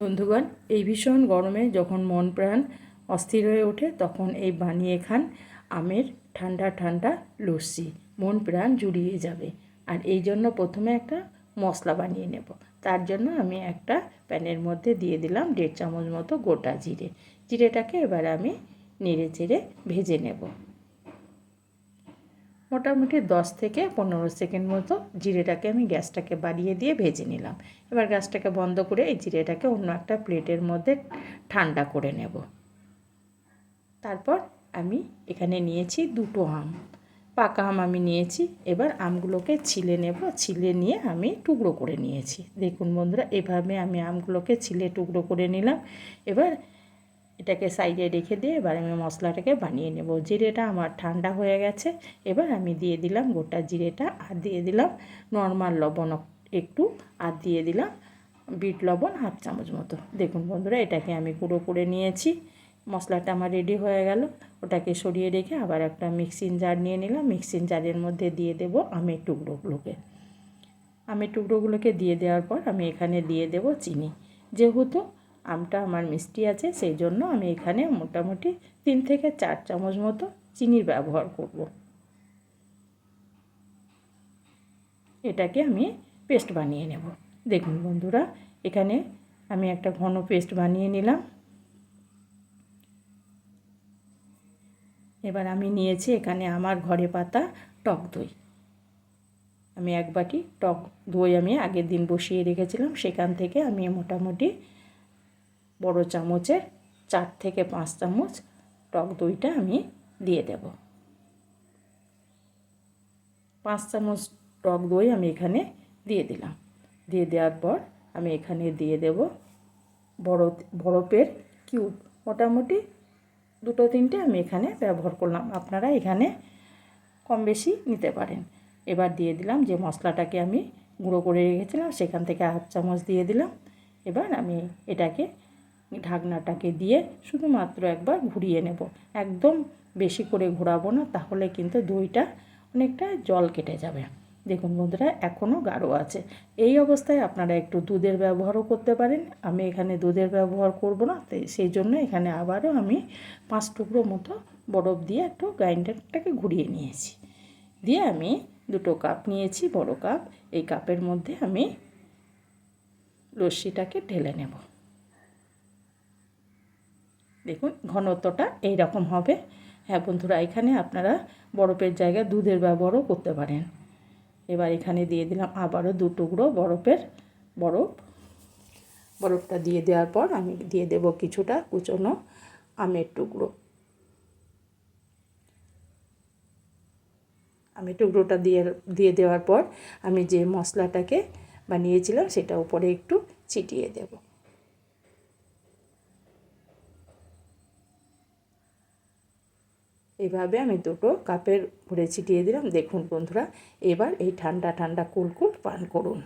বন্ধুগণ, এই ভীষণ গরমে যখন মন প্রাণ অস্থির হয়ে ওঠে তখন এই বানিয়ে খান আমের ঠান্ডা ঠান্ডা লস্যি। মন প্রাণ জুড়িয়ে যাবে। আর এই জন্য প্রথমে একটা মশলা বানিয়ে নেব। তার জন্য আমি একটা প্যানের মধ্যে দিয়ে দিলাম 1.5 চামচ মতো গোটা জিরে। জিরেটাকে এবার আমি নেড়ে চেড়ে ভেজে নেব। মোটামুটি 10 থেকে 15 সেকেন্ড মতো জিরেটাকে আমি গ্যাসটাকে বাড়িয়ে দিয়ে ভেজে নিলাম। এবার গ্যাসটাকে বন্ধ করে এই জিরেটাকে অন্য একটা প্লেটের মধ্যে ঠান্ডা করে নেব। তারপর আমি এখানে নিয়েছি 2টো আম, পাকা আম আমি নিয়েছি। এবার আমগুলোকে ছিলে নেব। ছিলে নিয়ে আমি টুকরো করে নিয়েছি। দেখুন বন্ধুরা, এভাবে আমি আমগুলোকে ছিলে টুকরো করে নিলাম। এবার এটাকে সাইডে রেখে দিয়ে এবার আমি মশলাটাকে বানিয়ে নেব। জিরেটা আমার ঠান্ডা হয়ে গেছে। এবার আমি দিয়ে দিলাম গোটা জিরেটা, আর দিয়ে দিলাম নর্মাল লবণ একটু, আর দিয়ে দিলাম বিট লবণ 1/2 চামচ মতো। দেখুন বন্ধুরা, এটাকে আমি গুঁড়ো করে নিয়েছি। মশলাটা আমার রেডি হয়ে গেল। ওটাকে সরিয়ে রেখে আবার একটা মিক্সিং জার নিয়ে নিলাম। মিক্সিং জারের মধ্যে দিয়ে দেব আমের টুকরোগুলোকে। আমের টুকরোগুলোকে দিয়ে দেওয়ার পর আমি এখানে দিয়ে দেব চিনি। যেহেতু আমটা আমার মিষ্টি আছে, সেই জন্য আমি এখানে মোটামুটি 3 থেকে 4 চামচ মতো চিনির ব্যবহার করব। এটাকে আমি পেস্ট বানিয়ে নেব। দেখুন বন্ধুরা, এখানে আমি একটা ঘন পেস্ট বানিয়ে নিলাম। এবার আমি নিয়েছি এখানে আমার ঘরে পাতা টক দই। আমি 1 বাটি টক দই আমি আগের দিন বসিয়ে রেখেছিলাম। সেখান থেকে আমি মোটামুটি বড় চামচের 4 থেকে 5 চামচ টক দইটা আমি দিয়ে দেব। 5 চামচ টক দই আমি এখানে দিয়ে দিলাম। দিয়ে দেওয়ার পর আমি এখানে দিয়ে দেব বরফের কিউব। মোটামুটি 2-3টে আমি এখানে ব্যবহার করলাম। আপনারা এখানে কম বেশি নিতে পারেন। এবার দিয়ে দিলাম যে মশলাটাকে আমি গুঁড়ো করে রেখেছিলাম, সেখান থেকে 1/2 চামচ দিয়ে দিলাম। এবার আমি এটাকে ঢাকনাটাকে দিয়ে শুধুমাত্র একবার ঘুরিয়ে নেব। একদম বেশি করে ঘোরাবো না, তাহলে কিন্তু দইটা অনেকটা জল কেটে যাবে। দেখুন বন্ধুরা, এখনও গাঢ় আছে। এই অবস্থায় আপনারা একটু দুধের ব্যবহারও করতে পারেন। আমি এখানে দুধের ব্যবহার করব না, তাই সেই জন্য এখানে আবারও আমি 5 টুকরো মতো বরফ দিয়ে একটু গ্রাইন্ডারটাকে ঘুরিয়ে নিয়েছি। দিয়ে আমি 2টো কাপ নিয়েছি, বড় কাপ। এই কাপের মধ্যে আমি লস্যিটাকে ঢেলে নেব। দেখুন ঘনত্বটা এই রকম হবে। হ্যাঁ বন্ধুরা, এখানে আপনারা বরফের জায়গায় দুধের ব্যবহারও করতে পারেন। এবার এখানে দিয়ে দিলাম আবারও 2 টুকরো বরফটা দিয়ে দেওয়ার পর আমি দিয়ে দেব কিছুটা কুচনো আমের টুকরো। আমের টুকরোটা দিয়ে দেওয়ার পর আমি যে মশলাটাকে বানিয়েছিলাম সেটা উপরে একটু ছিটিয়ে দেব। এইভাবে আমি 2টো কাপের ভরে ছিটিয়ে দিলাম। দেখুন বন্ধুরা, এবার এই ঠান্ডা ঠান্ডা কুলকুল পান করুন।